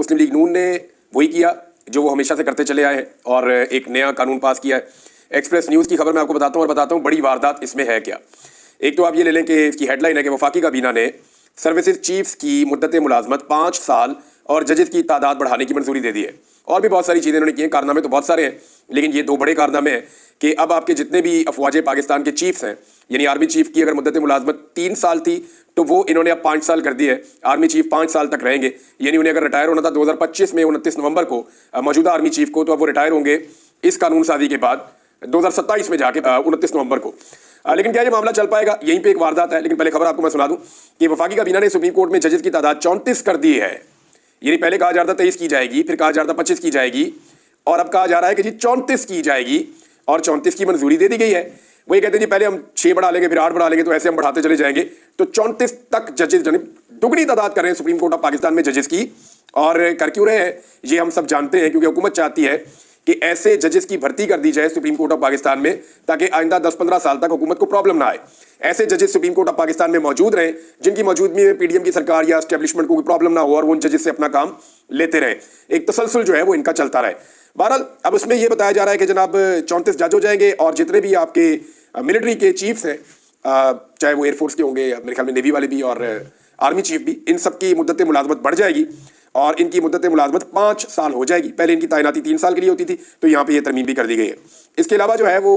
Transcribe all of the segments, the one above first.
मुस्लिम league नून ने वही किया जो वो हमेशा से करते चले आए हैं और एक नया कानून पास किया है। एक्सप्रेस न्यूज़ की खबर मैं आपको बताता हूँ और बताता हूँ बड़ी वारदात इसमें है क्या। एक तो आप ये ले लें कि इसकी हेडलाइन है कि वफाकी काबीना ने सर्विसेज चीफ्स की मुद्दत मुलाजमत 5 साल और जजेस की तादाद बढ़ाने की मंजूरी दे दी है। और भी बहुत सारी चीज़ें इन्होंने की हैं, कारनामे तो बहुत सारे हैं, लेकिन ये 2 बड़े कारनामे हैं कि अब आपके जितने भी अफवाज पाकिस्तान के चीफ्स हैं, यानी आर्मी चीफ की अगर मुद्दत मुलाजमत 3 साल थी तो वो इन्होंने अब 5 साल कर दी है। आर्मी चीफ 5 साल तक रहेंगे, यानी उन्हें अगर रिटायर होना था 2025 में 29 नवंबर को मौजूदा आर्मी चीफ को, तो अब वो रिटायर होंगे इस कानून साजी के बाद 2027 में जाके 29 नवंबर को। लेकिन क्या ये मामला चल पाएगा, यहीं पे एक वारदात है। लेकिन पहले खबर आपको मैं सुना दूं कि वफाकी काबीना ने सुप्रीम कोर्ट में जजेस की तादाद 34 कर दी है। यानी पहले कहा जा रहा था 23 की जाएगी, फिर कहा जा रहा था 25 की जाएगी, और अब कहा जा रहा है कि जी 34 की जाएगी और 34 की मंजूरी दे दी गई है। वही कहते हैं जी पहले हम 6 बढ़ा लेंगे, फिर 8 बढ़ा लेंगे, तो ऐसे हम बढ़ाते चले जाएंगे। तो 34 तक जजेस दुगनी तादाद कर रहे हैं सुप्रीम कोर्ट ऑफ पाकिस्तान में जजेस की। और कर क्यों रहे हैं ये हम सब जानते हैं, क्योंकि हुकूमत चाहती है कि ऐसे जजेस की भर्ती कर दी जाए सुप्रीम कोर्ट ऑफ पाकिस्तान में, ताकि आइंदा 10-15 साल तक हुकूमत को प्रॉब्लम ना आए। ऐसे जजेस सुप्रीम कोर्ट ऑफ पाकिस्तान में मौजूद रहें जिनकी मौजूदगी में पीडीएम की सरकार या एस्टेब्लिशमेंट को कोई प्रॉब्लम ना हो और वो उन जजेस से अपना काम लेते रहे, एक तसलसल जो है वो इनका चलता रहे। बहरहाल अब उसमें यह बताया जा रहा है कि जनाब 34 जज हो जाएंगे और जितने भी आपके मिलिट्री के चीफ्स हैं, चाहे वो एयरफोर्स के होंगे, मेरे ख्याल में नेवी वाले भी और आर्मी चीफ भी, इन सब की मुद्दत मुलाजमत बढ़ जाएगी और इनकी मुद्दत मुलाजमत 5 साल हो जाएगी। पहले इनकी तैनाती 3 साल के लिए होती थी, तो यहाँ पे ये तरमीम भी कर दी गई है। इसके अलावा जो है वो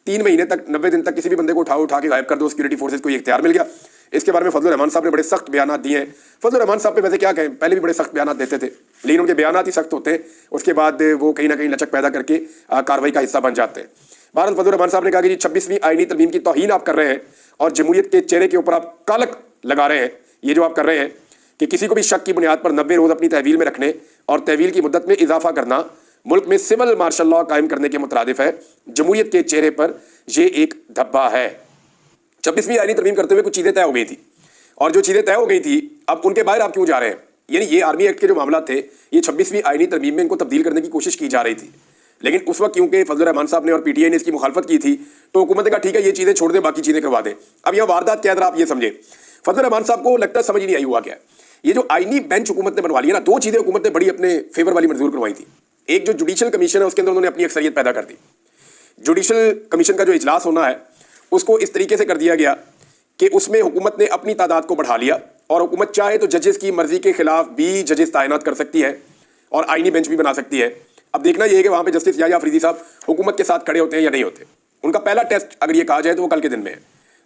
3 महीने तक 90 दिन तक किसी भी बंदे को उठा के गायब कर दो, सिक्योरिटी फोर्सेज को ये इख्तियार मिल गया। इसके बारे में फजल रहमान साहब ने बड़े सख्त बयान दिए हैं। फजल रहमान साहब पे वैसे क्या कहें, पहले भी बड़े सख्त बयान देते थे, लेकिन उनके बयान ही सख्त होते हैं, उसके बाद वो कहीं ना कहीं लचक पैदा करके कार्रवाई का हिस्सा बन जाते हैं। बहरहाल फजल रहमान साहब ने कहा कि 26वीं आईनी तरमीम की तौहीन आप कर रहे हैं और जमहूरियत के चेहरे के ऊपर आप कालक लगा रहे हैं। ये जो आप कर रहे हैं कि किसी को भी शक की बुनियाद पर 90 रोज़ अपनी तहवील में रखने और तहवील की मुद्दत में इजाफा करना मुल्क में सिविल मार्शल लॉ कायम करने के मुतरादिफ है। जमहूरियत के चेहरे पर यह एक धब्बा है। 26वीं आईनी तरमीम करते हुए कुछ चीज़ें तय हो गई थी और जो चीज़ें तय हो गई थी अब उनके बाहर आप क्यों जा रहे हैं। यानी ये आर्मी एक्ट के जो मामला थे, ये 26वीं आईनी तरमीम में इनको तब्दील करने की कोशिश की जा रही थी, लेकिन उस वक्त क्योंकि फजल रहमान साहब ने और पीटीआई ने इसकी मुखालफत की थी, तो हुकूमत ने कहा ठीक है ये चीज़ें छोड़ दें, बाकी चीज़ें करवा दें। अब यह वारदात क्या है आप ये समझे, फजल रहमान साहब को लगता समझ ही नहीं आई हुआ क्या है। ये जो आईनी बेंच हुकूमत ने बनवा लिया ना, 2 चीज़ें हुकूमत ने बड़ी अपने फेवर वाली मंजूर करवाई थी। एक जो जुडिशल कमीशन है उसके अंदर उन्होंने अपनी अक्सरियत पैदा कर दी। जुडिशल कमीशन का जो इजलास होना है उसको इस तरीके से कर दिया गया कि उसमें हुकूमत ने अपनी तादाद को बढ़ा लिया और हुकूमत चाहे तो जजेस की मर्जी के खिलाफ भी जजेस तैनात कर सकती है और आईनी बेंच भी बना सकती है। अब देखना यह है कि वहां पे जस्टिस याह्या अफरीदी साहब हुकूमत के साथ खड़े होते हैं या नहीं होते। उनका पहला टेस्ट अगर ये कहा जाए तो वो कल के दिन में है,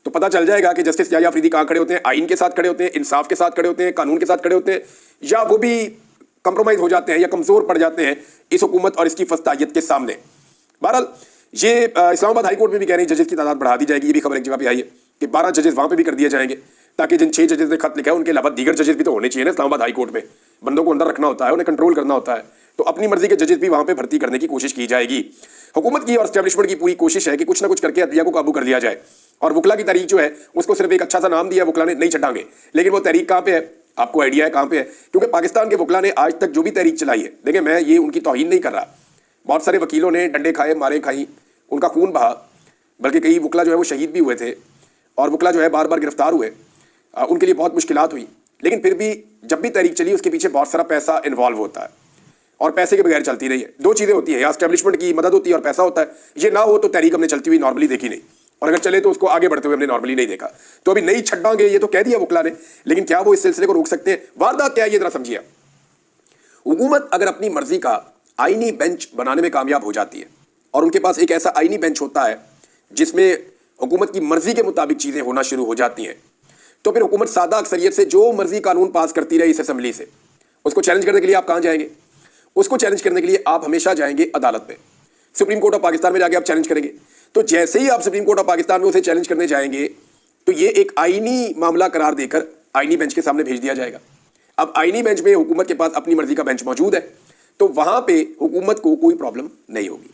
तो पता चल जाएगा कि जस्टिस याह्या अफरीदी कहाँ खड़े होते हैं, आइन के साथ खड़े होते हैं, इंसाफ के साथ खड़े होते हैं, कानून के साथ खड़े होते हैं, या वो भी कंप्रोमाइज हो जाते हैं या कमजोर पड़ जाते हैं इस हुकूमत और इसकी फस्तायत के सामने। बहरहाल ये इस्लामाबाद हाई कोर्ट में भी कह रहे हैं जजेस की तादाद बढ़ा दी जाएगी। ये भी खबर एक जगह पे आई है कि 12 जजेस वहां पे भी कर दिए जाएंगे, ताकि जिन 6 जजेस ने खत लिखा है उनके अलावा दीगर जजेस भी तो होने चाहिए ना इस्लामाबाद हाई कोर्ट में। बंदों को अंदर रखना होता है, उन्हें कंट्रोल करना होता है, तो अपनी मर्जी के जजेस भी वहां पे भर्ती करने की कोशिश की जाएगी। हुकूमत की और एस्टेब्लिशमेंट की पूरी कोशिश है कि कुछ ना कुछ करके अदलिया को काबू कर लिया जाए। और वकला की तहरीक जो है उसको सिर्फ एक अच्छा सा नाम दिया वकला ने, नहीं छटांगे, लेकिन वो तहरीक कहाँ पे है, आपको आइडिया है कहाँ पे है? क्योंकि पाकिस्तान के वकला ने आज तक जो भी तहरीक चलाई है, देखिए मैं ये उनकी तौहीन नहीं कर रहा, बहुत सारे वकीलों ने डंडे खाए, मारे खाई, उनका खून बहा, बल्कि कई वकला जो है वो शहीद भी हुए थे और वकला जो है बार बार गिरफ्तार हुए, उनके लिए बहुत मुश्किलात हुई। लेकिन फिर भी जब भी तहरीक चली उसके पीछे बहुत सारा पैसा इन्वॉल्व होता है और पैसे के बगैर चलती नहीं है। 2 चीज़ें होती है, या एस्टेब्लिशमेंट की मदद होती है और पैसा होता है। ये ना हो तो तहरीक हमने चलती हुई नॉर्मली देखी नहीं, और अगर चले तो उसको आगे बढ़ते हुए हमने नॉर्मली नहीं देखा। तो अभी नहीं छड़ांगे ये तो कह दिया वकला ने, लेकिन क्या वो इस सिलसिले को रोक सकते हैं? वारदात क्या है ये जरा समझिए। हुकूमत अगर अपनी मर्जी का आईनी बेंच बनाने में कामयाब हो जाती है और उनके पास एक ऐसा आईनी बेंच होता है जिसमें हुकूमत की मर्जी के मुताबिक चीज़ें होना शुरू हो जाती हैं, तो फिर हुकूमत सादा अक्सरियत से जो मर्जी कानून पास करती रही इस असम्बली से, उसको चैलेंज करने के लिए आप कहाँ जाएंगे? उसको चैलेंज करने के लिए आप हमेशा जाएंगे अदालत में, सुप्रीम कोर्ट ऑफ पाकिस्तान में जाके आप चैलेंज करेंगे। तो जैसे ही आप सुप्रीम कोर्ट ऑफ पाकिस्तान में उसे चैलेंज करने जाएंगे तो ये एक आईनी मामला करार देकर आईनी बेंच के सामने भेज दिया जाएगा। अब आईनी बेंच में हुकूमत के पास अपनी मर्जी का बेंच मौजूद है, तो वहां पे हुकूमत को कोई प्रॉब्लम नहीं होगी।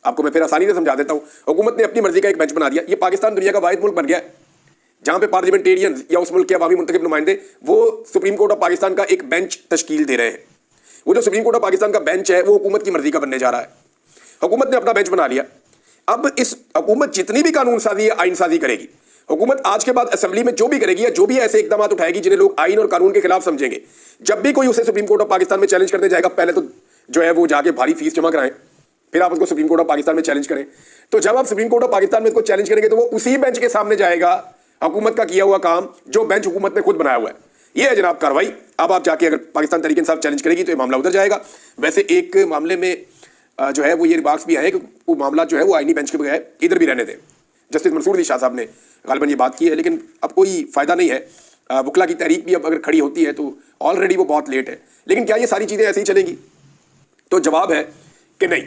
आपको मैं फिर आसानी से समझा देता हूं। हुकूमत ने अपनी मर्जी का एक बेंच बना दिया। ये पाकिस्तान दुनिया का वाहिद मुल्क बन गया है जहां पे पार्लियामेंटेरियन या उस मुल्क के अवामी मुंतखब नुमाइंदे वो सुप्रीम कोर्ट ऑफ पाकिस्तान का एक बेंच तश्कील दे रहे हैं। वो जो सुप्रीम कोर्ट ऑफ पाकिस्तान का बेंच है वो हुकूमत की मर्जी का बनने जा रहा है। हुकूमत ने अपना बेंच बना लिया। अब इस हुकूमत जितनी भी कानून साजी या आइन साजी करेगी हुकूमत आज के बाद असेंबली में जो भी करेगी या जो भी ऐसे इकदाम उठाएगी जिन्हें लोग आइन और कानून के खिलाफ समझेंगे, जब भी कोई उसे सुप्रीम कोर्ट ऑफ पाकिस्तान में चैलेंज करने जाएगा, पहले तो जो है वो जाके भारी फीस जमा कराएं, फिर आप उसको सुप्रीम कोर्ट ऑफ पाकिस्तान में चैलेंज करें। तो जब आप सुप्रीम कोर्ट ऑफ पाकिस्तान में इसको चैलेंज करेंगे तो वो उसी बेंच के सामने जाएगा, हुकूमत का किया हुआ काम जो बेंच हुकूमत ने खुद बनाया हुआ है। ये है जनाब कार्रवाई। अब आप जाके अगर पाकिस्तान तहरीक इंसाफ चैलेंज करेगी तो ये मामला उधर जाएगा। वैसे एक मामले में जो है वो ये रिमार्क्स भी आए कि वो मामला जो है वो आईनी बेंच के बगैर इधर भी रहने दें। जस्टिस मंसूर अली शाह साहब ने गालिबन ये बात की है, लेकिन अब कोई फायदा नहीं है। वकला की तहरीक भी अब अगर खड़ी होती है तो ऑलरेडी वो बहुत लेट है। लेकिन क्या ये सारी चीज़ें ऐसे ही चलेंगी? तो जवाब है कि नहीं।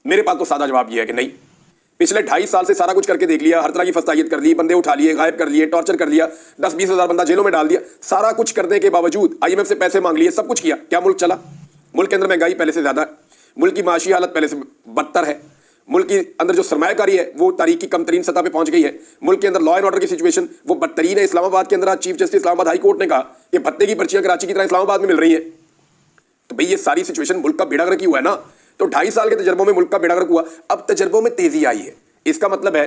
मेरे पास तो सादा जवाब ये है कि नहीं। पिछले 2.5 साल से सारा कुछ करके देख लिया, हर तरह की फस्तायत कर ली, बंदे उठा लिए, गायब कर लिए, टॉर्चर कर लिया, 10-20 हज़ार बंदा जेलों में डाल दिया। सारा कुछ करने के बावजूद IMF से पैसे मांग लिए, सब कुछ किया, क्या मुल्क चला? मुल्क के अंदर महंगाई पहले से ज़्यादा है, मुल्क की माशी हालत पहले से बदतर है, मुल्क के अंदर जो सरमायाकारी है वो तारीख की कम तरीन सतह पर पहुंच गई है, मुल्क के अंदर लॉ एंड ऑर्डर की सिचुएशन वो बदतरीन है। इस्लामाबाद के अंदर आज chief justice Islamabad high court ने कहा कि भत्ते की पर्चियां कराची की तरह इस्लामाबाद में मिल रही है। तो भाई ये सारी सिचुएशन मुल्क का बेड़ा गर्क ही हुआ है ना। तो 2.5 साल के तजर्बों में मुल्क का बेड़ा गर्क हुआ। अब तजर्बों में तेजी आई है, इसका मतलब है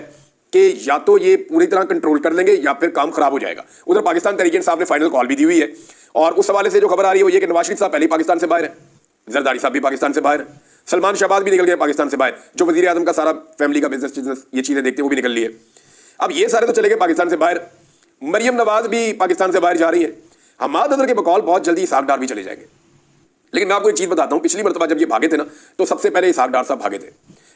कि या तो ये पूरी तरह कंट्रोल कर लेंगे या फिर काम खराब हो जाएगा। उधर पाकिस्तान तहरीक इंसाफ ने फाइनल कॉल भी दी हुई है और उस हवाले से जो खबर आ रही है वो ये कि नवाज शरीफ साहब पहले ही पाकिस्तान से बाहर है, जरदारी साहब भी पाकिस्तान से बाहर है, सलमान शहबाज भी निकल गए पाकिस्तान से बाहर, जो वजीर आजम का सारा फैमिली का बिजनेस ये चीजें देखते हैं वो भी निकल ली है। अब ये सारे तो चले गए पाकिस्तान से बाहर। मरियम नवाज भी पाकिस्तान से बाहर जा रही है। हमाद अदर के बकौल बहुत जल्दी इसहाक डार भी चले जाएंगे। लेकिन मैं आपको एक चीज बताता हूं, पिछली मरतबा जब ये भागे थे ना तो सबसे पहले इसहाक डार साहब भागे थे।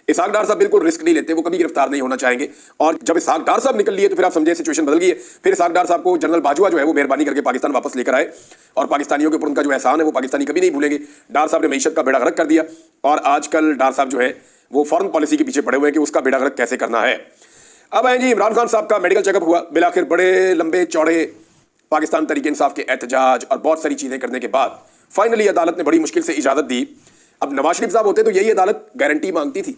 इसहाक डार साहब बिल्कुल रिस्क नहीं लेते, वो कभी गिरफ्तार नहीं होना चाहेंगे। और जब इसहाक डार साहब निकल लिए तो फिर आप समझे सिचुएशन बदल गई है। फिर इसहाक डार साहब को जनरल बाजवा जो है वो मेहरबानी करके पाकिस्तान वापस लेकर आए और पाकिस्तानियों के ऊपर उनका जो एहसान है वो पाकिस्तानी कभी नहीं भूलेंगे। डार साहब ने मईशत का बेड़ा गर्क कर दिया और आजकल डार साहब जो है वो फॉरेन पॉलिसी के पीछे पड़े हुए हैं कि उसका बेड़ा गर्क कैसे करना है। अब है जी इमरान खान साहब का मेडिकल चेकअप हुआ। बिलाखिर बड़े लंबे चौड़े पाकिस्तान तहरीक इंसाफ के एहतजाज और बहुत सारी चीजें करने के बाद फाइनली अदालत ने बड़ी मुश्किल से इजाजत दी। अब नवाज शरीफ साहब होते तो यही अदालत गारंटी मांगती थी,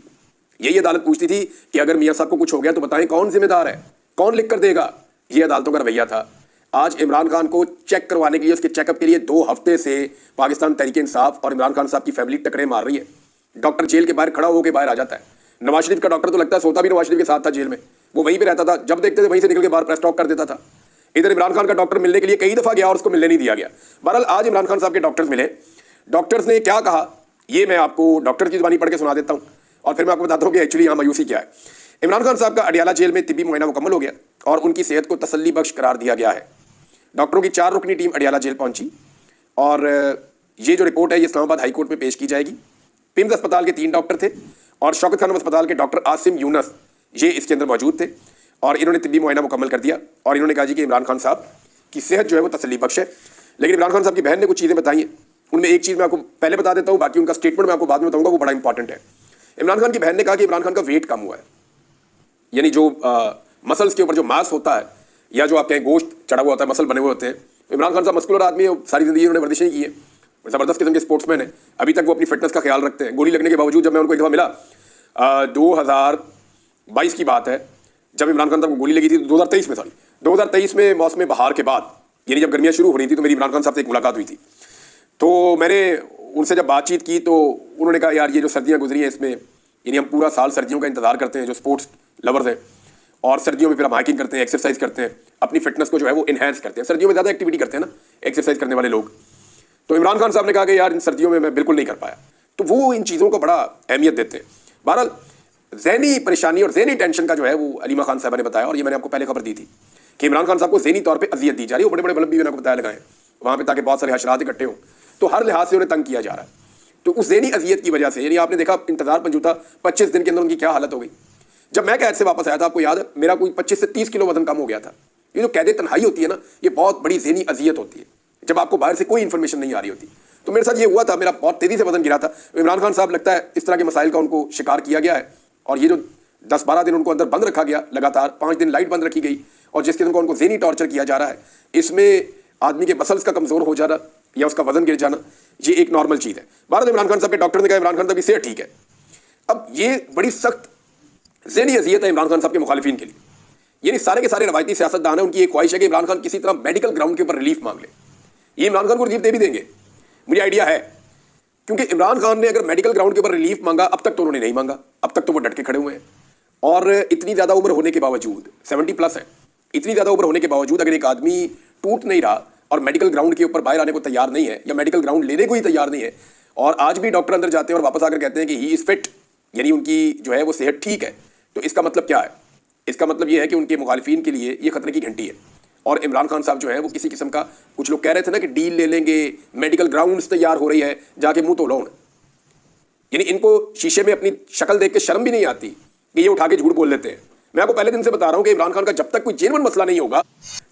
यही अदालत पूछती थी कि अगर मियां साहब को कुछ हो गया तो बताएं कौन जिम्मेदार है, कौन लिख कर देगा। ये अदालतों का रवैया था। आज इमरान खान को चेक करवाने के लिए, उसके चेकअप के लिए 2 हफ्ते से पाकिस्तान तहरीक इंसाफ और इमरान खान साहब की फैमिली टकरे मार रही है। डॉक्टर जेल के बाहर खड़ा होकर बाहर आ जाता है। नवाज शरीफ का डॉक्टर तो लगता है सोता भी नवाज शरीफ के साथ था जेल में, वो वहीं पर रहता था, जब देखते थे वहीं से निकल के बाहर प्रेस टॉक कर देता था। इधर इमरान खान का डॉक्टर मिलने के लिए कई दफा गया और उसको मिलने नहीं दिया गया। बहरहाल आज इमरान खान साहब के डॉक्टर्स मिले। डॉक्टर्स ने क्या कहा ये मैं आपको डॉक्टर की जुबानी पढ़ के सुना देता हूं और फिर मैं आपको बताता हूं कि एक्चुअली यहाँ मायूसी क्या है। इमरान खान साहब का अडियाला जेल में तिब्बी मुआयना मुकम्मल हो गया और उनकी सेहत को तसल्ली बख्श करार दिया गया है। डॉक्टरों की 4 रुकनी टीम अडियाला जेल पहुंची और ये जो रिपोर्ट है ये इस्लामाबाद हाई कोर्ट में पेश की जाएगी। पिम्स अस्पताल के 3 डॉक्टर थे और शौकत खानम अस्पताल के डॉक्टर आसिम यूनस ये इसके अंदर मौजूद थे और इन्होंने तिब्बी मुआयना मुकम्मल कर दिया और इन्होंने कहा जी कि इमरान खान साहब की सेहत जो है वो तसल्ली बख्श है। लेकिन इमरान खान साहब की बहन ने कुछ चीज़ें बताई हैं, उनमें एक चीज़ मैं आपको पहले बता देता हूँ, बाकी उनका स्टेटमेंट मैं आपको बाद में बताऊँगा, वो बड़ा इंपॉर्टेंट है। इमरान खान की बहन ने कहा कि इमरान खान का वेट कम हुआ है, यानी जो मसल्स के ऊपर जो मांस होता है या जो आपके गोश्त चढ़ा हुआ होता है, मसल बने हुए होते हैं। इमरान खान साहब मस्कुलर आदमी है, सारी जिंदगी उन्होंने वर्जिशें की है, ज़बरदस्त किस्म के स्पोर्ट्समैन है, अभी तक वो अपनी फिटनेस का ख्याल रखते हैं। गोली लगने के बावजूद जब मैं उनको एक दफ़ा मिला 2022 की बात है, जब इमरान खान साहब को गोली लगी थी 2023 में मौसम बहार के बाद, यानी जब गर्मियाँ शुरू हो रही थी, तो मेरी इमरान खान साहब से एक मुलाकात हुई थी। तो मैंने उनसे जब बातचीत की तो उन्होंने कहा यार ये जो सर्दियाँ गुजरी हैं इसमें, यानी हम पूरा साल सर्दियों का इंतजार करते हैं जो स्पोर्ट्स लवर्स हैं, और सर्दियों में फिर हम हाइकिंग करते हैं, एक्सरसाइज करते हैं, अपनी फिटनेस को जो है वो इन्हेंस करते हैं। सर्दियों में ज़्यादा एक्टिविटी करते हैं ना एक्सरसाइज करने वाले लोग। तो इमरान खान साहब ने कहा कि यार इन सर्दियों में मैं बिल्कुल नहीं कर पाया। तो वो इन चीज़ों को बड़ा अहमियत देते हैं। बहरहाल ज़हनी परेशानी और ज़हनी टेंशन का जो है वो अलीमा खान साहब ने बताया, और ये मैंने आपको पहले खबर दी थी कि इमरान खान साहब को ज़हनी तौर पर अजियत दी जा रही है। वो बड़े बड़े बल्ब भी मैंने आपको बताया लगाए वहाँ पर, ताकि बहुत सारे हशरात इकट्ठे हों, तो हर लिहाज से उन्हें तंग किया जा रहा है। तो उस ज़हनी अजियत की वजह से, यानी आपने देखा इंतजार पंजूता 25 दिन के अंदर उनकी क्या हालत हो गई। जब मैं कैद से वापस आया था, आपको याद है, मेरा कोई 25 से 30 किलो वजन कम हो गया था। ये जो कैद तन्हाई होती है ना, ये बहुत बड़ी ज़हनी अजियत होती है जब आपको बाहर से कोई इन्फॉर्मेशन नहीं आ रही होती। तो मेरे साथ ये हुआ था, मेरा बहुत तेज़ी से वजन गिरा था। इमरान खान साहब लगता है इस तरह के मसाइल का उनको शिकार किया गया है, और ये जो 10-12 दिन उनको अंदर बंद रखा गया लगातार, 5 दिन लाइट बंद रखी गई, और जिस किस्म का उनको ज़हनी टॉर्चर किया जा रहा है, इसमें आदमी के मसल्स का कमज़ोर हो जाना या उसका वजन गिर जाना, ये एक नॉर्मल चीज़ है। भारत इमरान खान साहब के डॉक्टर ने कहा इमरान खान साहब की सेहत ठीक है। अब ये बड़ी सख्त ज़हनी अजियत है इमरान खान साहब के मुखालिफिन के लिए। यानी सारे के सारे रवायती सियासतदान हैं, उनकी एक ख्वाहिश है कि इमरान खान किसी तरह मेडिकल ग्राउंड के ऊपर रिलीफ मांग ले। ये इमरान खान को रिलीफ दे भी देंगे, मुझे आइडिया है, क्योंकि इमरान खान ने अगर मेडिकल ग्राउंड के ऊपर रिलीफ मांगा, अब तक तो उन्होंने नहीं मांगा, अब तक तो वो डट के खड़े हुए हैं। और इतनी ज़्यादा उम्र होने के बावजूद 70+ है, इतनी ज़्यादा उम्र होने के बावजूद अगर एक आदमी टूट नहीं रहा और मेडिकल ग्राउंड के ऊपर बाहर आने को तैयार नहीं है या मेडिकल ग्राउंड लेने को ही तैयार नहीं है, और आज भी डॉक्टर अंदर जाते हैं और वापस आकर कहते हैं कि ही इज़ फिट, यानी उनकी जो है वो सेहत ठीक है, तो इसका मतलब क्या है? इसका मतलब ये है कि उनके मुखालिफिन के लिए ये खतरे की घंटी है। और इमरान खान साहब जो है वो किसी किस्म का, कुछ लोग कह रहे थे ना कि डील ले लेंगे, मेडिकल ग्राउंड्स तैयार हो रही है, जाके मुंह तो लो। यानी इनको शीशे में अपनी शक्ल देख के शर्म भी नहीं आती कि ये उठा के झूठ बोल लेते हैं। मैं आपको पहले दिन से बता रहा हूं कि इमरान खान का जब तक कोई जेन्युइन मसला नहीं होगा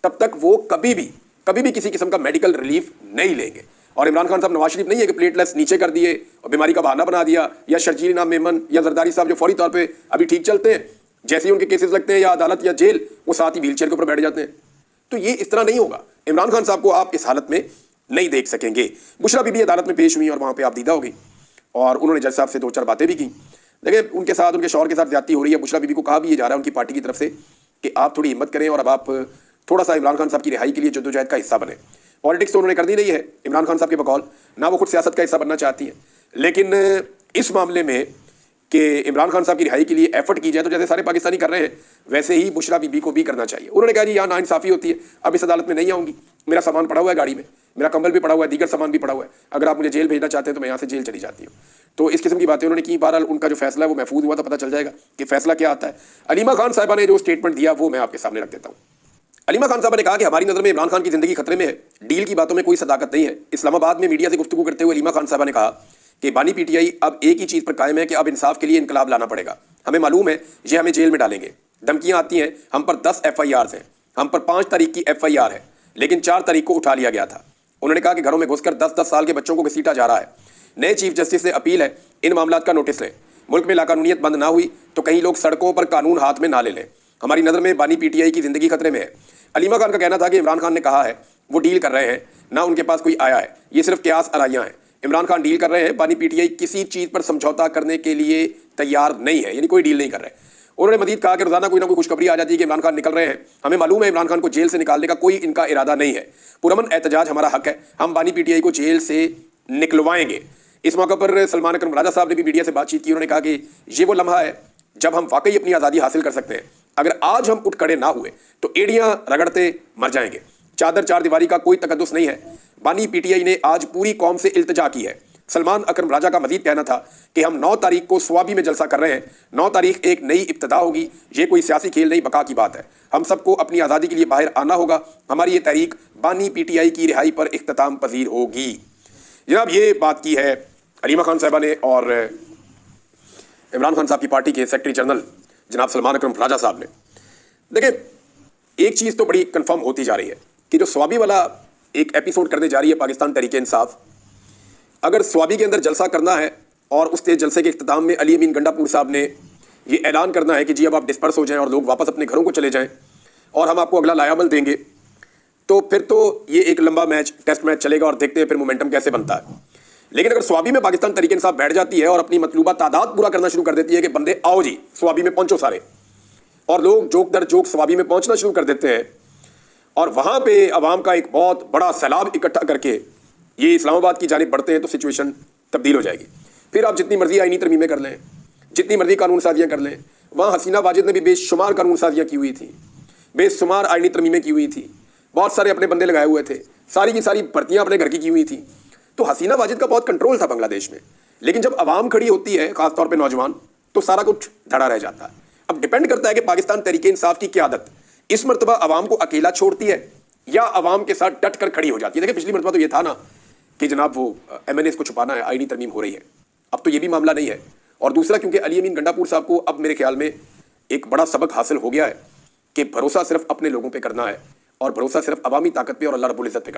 तब तक वो कभी भी किसी किस्म का मेडिकल रिलीफ नहीं लेंगे। और इमरान खान साहब नवाज शरीफ नहीं है कि प्लेटलेट्स नीचे कर दिए और बीमारी का बहाना बना दिया, या शर्जील इनाम मेमन या जरदारी साहब जो फौरी तौर पे अभी ठीक चलते हैं, जैसे ही उनके केसेस लगते हैं या अदालत या जेल, वो साथ ही व्हीलचेयर के ऊपर बैठ जाते हैं। तो ये इस तरह नहीं होगा। इमरान खान साहब को आप इस हालत में नहीं देख सकेंगे। बुशरा बीबी अदालत में पेश हुई और वहां पर आप दीदा हो गई और उन्होंने जज साहब से 2-4 बातें भी की। देखिए, उनके साथ, उनके शौहर के साथ ज्यादती हो रही है। बुशरा बीबी को कहा भी ये जा रहा है उनकी पार्टी की तरफ से कि आप थोड़ी हिम्मत करें और अब आप थोड़ा सा इमरान खान साहब की रिहाई के लिए जद्दोजहद का हिस्सा बने। पॉलिटिक्स तो उन्होंने कर दी नहीं है इमरान खान साहब के बकौल, ना वो खुद सियासत का हिस्सा बनना चाहती हैं, लेकिन इस मामले में कि इमरान खान साहब की रिहाई के लिए एफर्ट की जाए तो जैसे सारे पाकिस्तानी कर रहे हैं वैसे ही बुशरा बीबी को भी करना चाहिए। उन्होंने कहा जी यहाँ नाइंसाफ़ी होती है, अब इस अदालत में नहीं आऊँगी, मेरा सामान पड़ा हुआ है गाड़ी में, मेरा कंबल भी पड़ा हुआ है, दीगर सामान भी पड़ा हुआ है, अगर आप मुझे जेल भेजना चाहते हैं तो मैं यहाँ से जेल चली जाती हूँ। तो इस किस्म की बातें उन्होंने की। बहरहाल उनका जो फैसला है वो महफूज हुआ, तो पता चल जाएगा कि फैसला क्या आता है। अलीमा खान साहिबा ने जो स्टेटमेंट दिया वो मैं आपके सामने रख देता हूँ। अलीमा खान साहब ने कहा कि हमारी नज़र में इमरान खान की जिंदगी खतरे में है, डील की बातों में कोई सदाकत नहीं है। इस्लामाबाद में मीडिया से गुफ्तगू करते हुए अलीमा खान साहब ने कहा कि बानी पीटीआई अब एक ही चीज़ पर कायम है कि अब इंसाफ के लिए इनकलाब लाना पड़ेगा। हमें मालूम है ये हमें जेल में डालेंगे, धमकियाँ आती हैं, हम पर 10 FIRs हैं, हम पर 5 तारीख की FIR है, लेकिन 4 तारीख को उठा लिया गया था। उन्होंने कहा कि घरों में घुसकर 10-10 साल के बच्चों को घसीटा जा रहा है। नए चीफ जस्टिस से अपील है इन मामलात का नोटिस लें। मुल्क में लाकानूनियत बंद ना हुई तो कहीं लोग सड़कों पर कानून हाथ में ना ले लें। हमारी नज़र में बानी पीटीआई की जिंदगी खतरे में है। अलीमा खान का कहना था कि इमरान खान ने कहा है वो डील कर रहे हैं, ना उनके पास कोई आया है, ये सिर्फ क्यास आराइयाँ हैं। इमरान खान डील कर रहे हैं, बानी पीटीआई किसी चीज़ पर समझौता करने के लिए तैयार नहीं है, यानी कोई डील नहीं कर रहे। उन्होंने मजीद कहा कि रोजाना कोई ना कोई खुशखबरी आ जाती है कि इमरान खान निकल रहे हैं। हमें मालूम है इमरान खान को जेल से निकालने का कोई इनका इरादा नहीं है। पुरअमन एहतजाज हमारा हक है, हम बानी पीटीआई को जेल से निकलवाएंगे। इस मौके पर सलमान अकरम राजा साहब ने भी मीडिया से बातचीत की। उन्होंने कहा कि ये वो लम्हा है जब हम वाकई अपनी आज़ादी हासिल कर सकते हैं। अगर आज हम उठ खड़े ना हुए तो एड़ियां रगड़ते मर जाएंगे। चादर चार दीवारी का कोई तकद्दुस नहीं है। बानी पीटीआई ने आज पूरी कौम से इल्तिजा की है। सलमान अकरम राजा का मजीद कहना था कि हम 9 तारीख को स्वाबी में जलसा कर रहे हैं। 9 तारीख एक नई इब्तिदा होगी, ये कोई सियासी खेल नहीं, बका की बात है। हम सबको अपनी आज़ादी के लिए बाहर आना होगा। हमारी ये तहरीक बानी पीटीआई की रिहाई पर इख्तिताम पजीर होगी। जनाब, ये बात की है अलीमा खान साहिबा ने और इमरान खान साहब की पार्टी के सेक्रेटरी जनरल जनाब सलमान अकरम राजा साहब ने। देखिए, एक चीज़ तो बड़ी कन्फर्म होती जा रही है कि जो स्वाबी वाला एक एपिसोड करने जा रही है पाकिस्तान तहरीक इंसाफ, अगर स्वाबी के अंदर जलसा करना है और उस जलसे के इख्तिताम में अली अमीन गंडापुर साहब ने ये ऐलान करना है कि जी अब आप डिस्पर्स हो जाएं और लोग वापस अपने घरों को चले जाएं और हम आपको अगला लायामल देंगे, तो फिर तो ये एक लंबा मैच, टेस्ट मैच चलेगा और देखते हैं फिर मोमेंटम कैसे बनता है। लेकिन अगर स्वाबी में पाकिस्तान तहरीक इंसाफ बैठ जाती है और अपनी मतलूबा तादाद पूरा करना शुरू कर देती है कि बंदे आओ जी स्वाबी में पहुंचो सारे, और लोग जोक दर जोक स्वाबी में पहुंचना शुरू कर देते हैं और वहां पे अवाम का एक बहुत बड़ा सैलाब इकट्ठा करके ये इस्लामाबाद की जानिब बढ़ते हैं, तो सिचुएशन तब्दील हो जाएगी। फिर आप जितनी मर्जी आईनी तरमीमें कर लें, जितनी मर्जी कानून साजियाँ कर लें, वहाँ हसीना वाजिद ने भी बेशुमार कानून साजियाँ की हुई थी, बेशुमार आईनी तरमीमें की हुई थी, बहुत सारे अपने बंदे लगाए हुए थे, सारी की सारी भर्तियाँ अपने घर की हुई थी। तो हसीना वाजिद का बहुत कंट्रोल था बांग्लादेश में। लेकिन जब आवाम खड़ी होती है, खासतौर पर नौजवान, तो सारा कुछ धड़ा रह जाता है। अब डिपेंड करता है कि पाकिस्तान तहरीक इंसाफ की क़यादत इस मरतबा आवाम को अकेला छोड़ती है या आवाम के साथ डट कर खड़ी हो जाती है। देखिए, पिछली मरतबा तो ये था ना कि जनाब वो MNAs को छुपाना है, आईनी तरमीम हो रही है। अब तो ये भी मामला नहीं है। और दूसरा, क्योंकि अली अमीन गंडापुर साहब को अब मेरे ख्याल में एक बड़ा सबक हासिल हो गया है कि भरोसा सिर्फ अपने लोगों पे करना है और भरोसा सिर्फ अवामी ताकत पे और अल्लाह रब्बुल इज़्ज़त पे करना है।